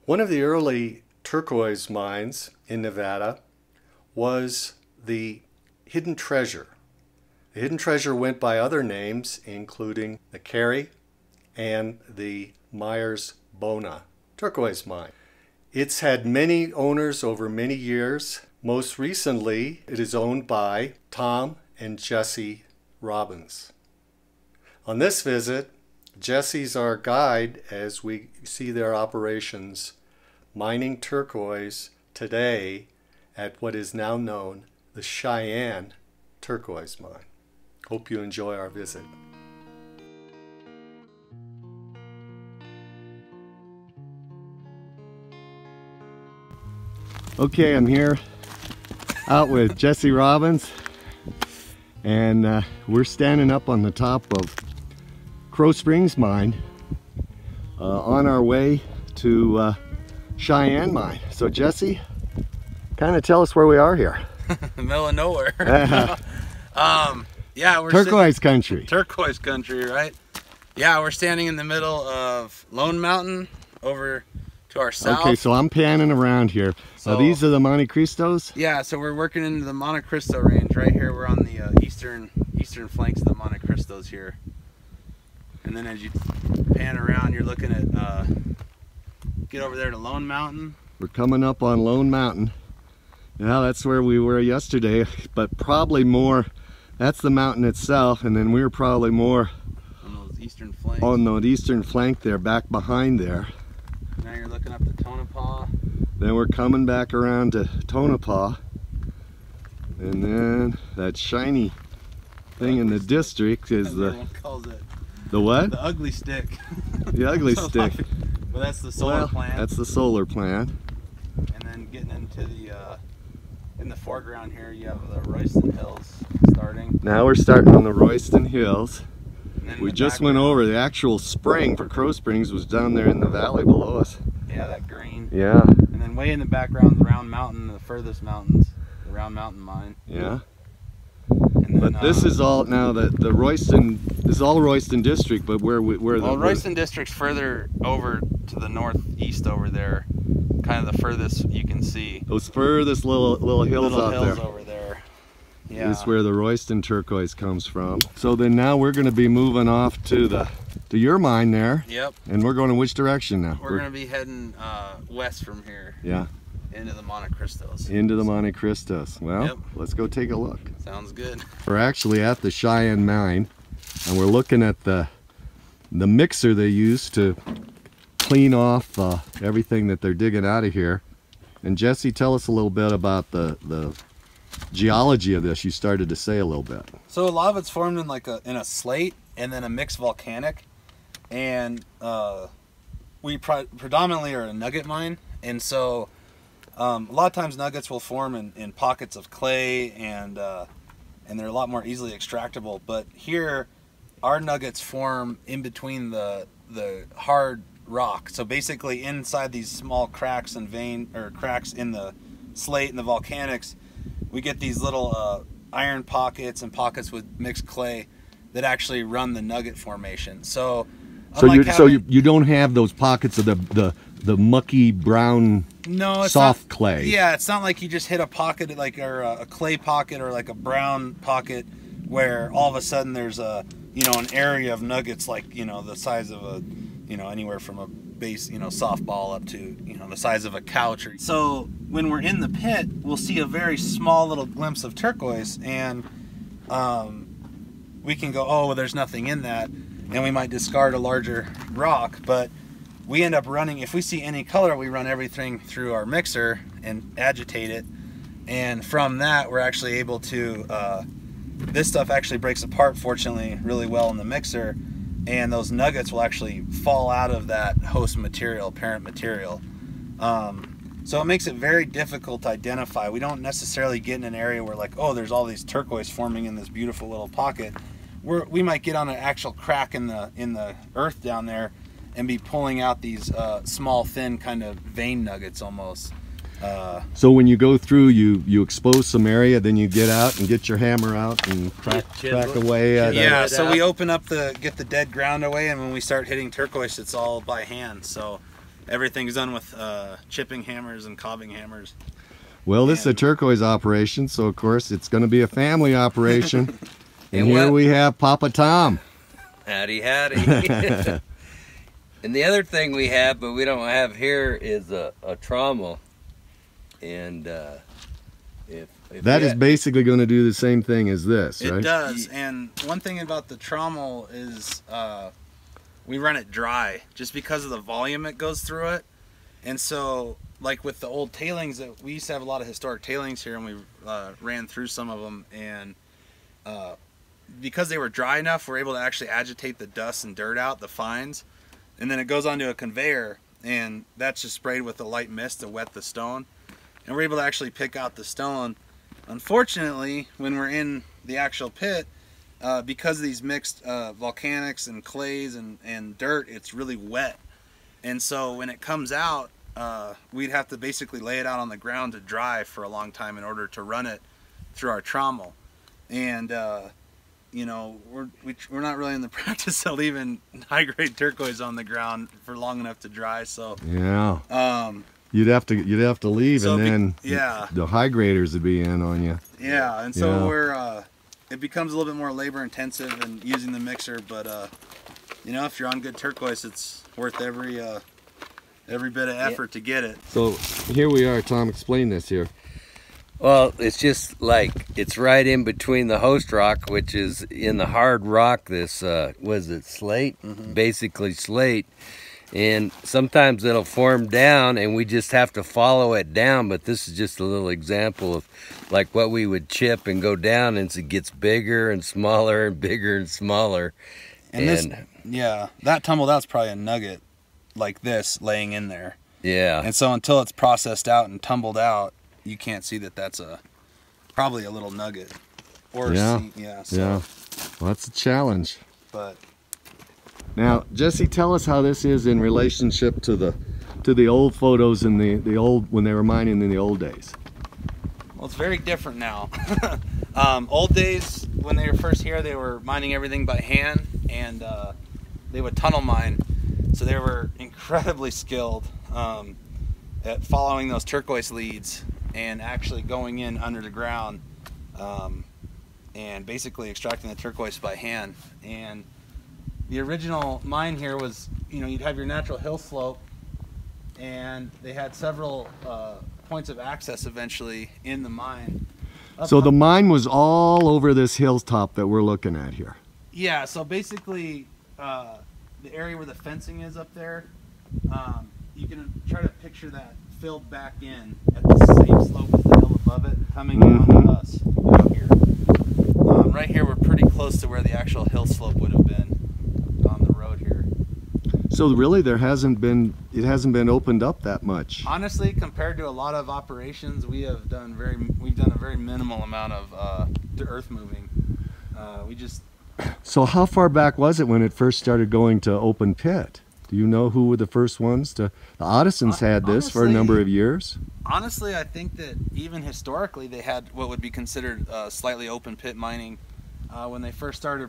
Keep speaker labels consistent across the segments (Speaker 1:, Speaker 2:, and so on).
Speaker 1: One of the early turquoise mines in Nevada was the Hidden Treasure. The Hidden Treasure went by other names, including the Callais and the Myers-Bona turquoise mine. It's had many owners over many years. Most recently, it is owned by Tom and Jesse Robbins. On this visit, Jesse's our guide as we see their operations mining turquoise today at what is now known the Cheyenne Turquoise Mine. Hope you enjoy our visit. Okay, I'm here out with Jesse Robbins, and we're standing up on the top of Crow Springs mine on our way to Cheyenne mine. So Jesse, kind of tell us where we are here.
Speaker 2: Middle of nowhere. Yeah, we're
Speaker 1: turquoise country.
Speaker 2: Turquoise country, right? Yeah, we're standing in the middle of Lone Mountain over to our south.
Speaker 1: Okay, so I'm panning around here. So these are the Monte Cristos?
Speaker 2: Yeah, so we're working into the Monte Cristo range right here. We're on the eastern flanks of the Monte Cristos here. And then as you pan around, you're looking at get over there to Lone Mountain.
Speaker 1: We're coming up on Lone Mountain. Yeah, that's where we were yesterday, but probably more, that's the mountain itself, and then we were probably more
Speaker 2: on those eastern flanks.
Speaker 1: On the eastern flank there, back behind there.
Speaker 2: Now you're looking up to Tonopah.
Speaker 1: Then we're coming back around to Tonopah. And then that shiny thing in the district is
Speaker 2: everyone calls it
Speaker 1: the what?
Speaker 2: The ugly stick.
Speaker 1: The ugly stick.
Speaker 2: Well, that's the solar plant.
Speaker 1: That's the solar plant.
Speaker 2: And then getting into the in the foreground here, you have the Royston Hills starting.
Speaker 1: Now we're starting on the Royston Hills. We just went
Speaker 2: background,
Speaker 1: over the actual spring for Crow Springs was down there in the valley below us.
Speaker 2: Yeah, that green.
Speaker 1: Yeah.
Speaker 2: And then way in the background, the Round Mountain, the furthest mountains, the Round Mountain mine.
Speaker 1: Yeah.
Speaker 2: And then,
Speaker 1: but this is all now the Royston. This is all Royston district, but where
Speaker 2: Royston district's further over to the northeast over there, kind of the furthest you can see.
Speaker 1: Those furthest little hills out there.
Speaker 2: Over there. Yeah.
Speaker 1: This is where the Royston turquoise comes from. So then now we're going to be moving off to your mine there.
Speaker 2: Yep.
Speaker 1: And we're going in which direction now?
Speaker 2: We're going to be heading west from here.
Speaker 1: Yeah.
Speaker 2: Into the Monte Cristos.
Speaker 1: Into the Monte Cristos. Well,
Speaker 2: yep.
Speaker 1: Let's go take a look.
Speaker 2: Sounds good.
Speaker 1: We're actually at the Cheyenne mine, and we're looking at the mixer they use to clean off everything that they're digging out of here. And Jesse, tell us a little bit about the geology of this. You started to say a little bit.
Speaker 2: So a lot of it's formed in in a slate and then a mixed volcanic, and we predominantly are a nugget mine, and so a lot of times nuggets will form in pockets of clay, and they're a lot more easily extractable. But here, our nuggets form in between the hard rock. So basically, inside these small cracks and cracks in the slate and the volcanics, we get these little iron pockets and pockets with mixed clay that actually run the nugget formation. So you don't have those pockets of the mucky brown soft clay. Yeah, it's not like you just hit a pocket or a clay pocket or like a brown pocket where all of a sudden there's an area of nuggets the size of anywhere from a base softball up to the size of a couch. So when we're in the pit, we'll see a very small little glimpse of turquoise, and we can go, oh, well, there's nothing in that, and we might discard a larger rock. But we end up running, if we see any color, we run everything through our mixer and agitate it, and from that we're actually able to this stuff actually breaks apart, fortunately, really well in the mixer, and those nuggets will actually fall out of that host material, parent material. So it makes it very difficult to identify. We don't necessarily get in an area where oh, there's all these turquoise forming in this beautiful little pocket. We might get on an actual crack in the earth down there and be pulling out these small, thin kind of vein nuggets almost.
Speaker 1: So when you go through, you expose some area, then you get out and get your hammer out and crack away at
Speaker 2: yeah, so we open up get the dead ground away, and when we start hitting turquoise, it's all by hand. So everything's done with chipping hammers and cobbing hammers.
Speaker 1: Well, this is a turquoise operation, so of course it's going to be a family operation. And here we have Papa Tom.
Speaker 3: Howdy, howdy. And the other thing we have, but we don't have here, is a trommel. And if
Speaker 1: that is basically going to do the same thing as this, right?
Speaker 2: It does. And one thing about the trommel is we run it dry just because of the volume it goes through it. And so, like with the old tailings, that we used to have a lot of historic tailings here, and we ran through some of them, and because they were dry enough, we're able to actually agitate the dust and dirt out, the fines, and then it goes onto a conveyor, and that's just sprayed with a light mist to wet the stone, and we're able to actually pick out the stone. Unfortunately, when we're in the actual pit, because of these mixed volcanics and clays and dirt, it's really wet. And so when it comes out, we'd have to basically lay it out on the ground to dry for a long time in order to run it through our trommel. And you know, we're not really in the practice of leaving high-grade turquoise on the ground for long enough to dry. So
Speaker 1: yeah, you'd have to leave, so and then the high graders would be in on you.
Speaker 2: Yeah, and so we're it becomes a little bit more labor intensive and using the mixer, but you know, if you're on good turquoise, it's worth every bit of effort to get it.
Speaker 1: So here we are. Tom, explain this here.
Speaker 3: Well, it's just like, it's right in between the host rock, which is in the hard rock, this, was it slate? Mm-hmm. Basically slate. And sometimes it'll form down and we just have to follow it down, but this is just a little example of like what we would chip and go down, and it gets bigger and smaller and bigger and smaller.
Speaker 2: And this, that tumbled out's probably a nugget like this laying in there.
Speaker 3: Yeah.
Speaker 2: And so until it's processed out and tumbled out, you can't see that that's probably a little nugget. Or
Speaker 1: so. Well, that's a challenge.
Speaker 2: But
Speaker 1: now, Jesse, tell us how this is in relationship to the old photos in the old, when they were mining in the old days.
Speaker 2: Well, it's very different now. Old days, when they were first here, they were mining everything by hand, and they would tunnel mine. So they were incredibly skilled at following those turquoise leads and actually going in under the ground and basically extracting the turquoise by hand. And the original mine here was, you know, you'd have your natural hill slope, and they had several points of access eventually in the mine.
Speaker 1: So the mine was all over this hilltop that we're looking at here.
Speaker 2: Yeah, so basically the area where the fencing is up there, you can try to picture that filled back in at the same slope as the hill above it, coming down to us right here. Right here, we're pretty close to where the actual hill slope would have been on the road here.
Speaker 1: So really, it hasn't been opened up that much.
Speaker 2: Honestly, compared to a lot of operations, we've done a very minimal amount of earth moving.
Speaker 1: So how far back was it when it first started going to open pit? Do you know who were the first ones to? The Ottisons had this for a number of years.
Speaker 2: Honestly, I think that even historically they had what would be considered slightly open pit mining when they first started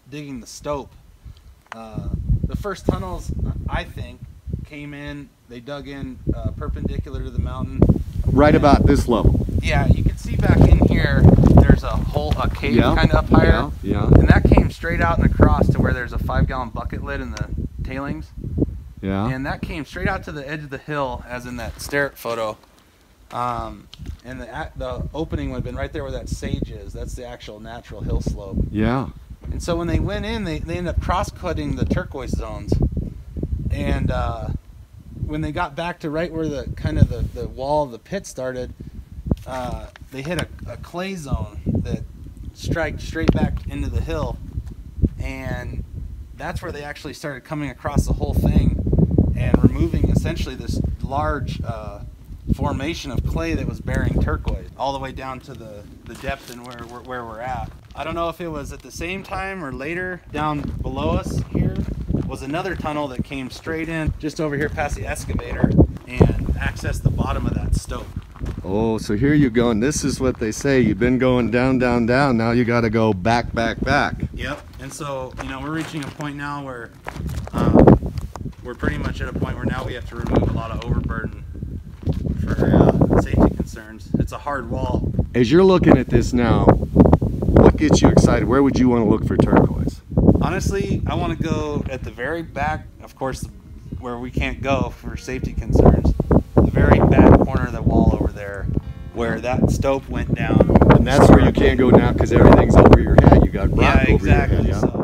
Speaker 2: digging the stope. The first tunnels, I think, came in, they dug in perpendicular to the mountain.
Speaker 1: Right about this level.
Speaker 2: Yeah, you can see back in here, there's a cave kind of up higher.
Speaker 1: Yeah.
Speaker 2: And that came straight out and across to where there's a 5-gallon bucket lid in the tailings.
Speaker 1: Yeah.
Speaker 2: And that came straight out to the edge of the hill, as in that Starrett photo. And the opening would have been right there where that sage is. That's the actual natural hill slope.
Speaker 1: Yeah.
Speaker 2: And so when they went in, they ended up cross-cutting the turquoise zones. And when they got back to right where the wall of the pit started, they hit a clay zone that striked straight back into the hill. And that's where they actually started coming across the whole thing and removing essentially this large formation of clay that was bearing turquoise all the way down to the depth and where we're at. I don't know if it was at the same time or later. Down below us here was another tunnel that came straight in just over here past the excavator and accessed the bottom of that stope.
Speaker 1: Oh, so here you go, and this is what they say, you've been going down, down, down, now you got to go back, back, back.
Speaker 2: Yep, and so, you know, we're reaching a point now where we're pretty much at a point where now we have to remove a lot of overburden for safety concerns. It's a hard wall.
Speaker 1: As you're looking at this now, what gets you excited? Where would you want to look for turquoise?
Speaker 2: Honestly, I want to go at the very back, of course, where we can't go for safety concerns. The very back corner of the wall over there, where that stope went down.
Speaker 1: And that's where you can't go now because everything's over your head. You got rock over your head.
Speaker 2: Yeah. So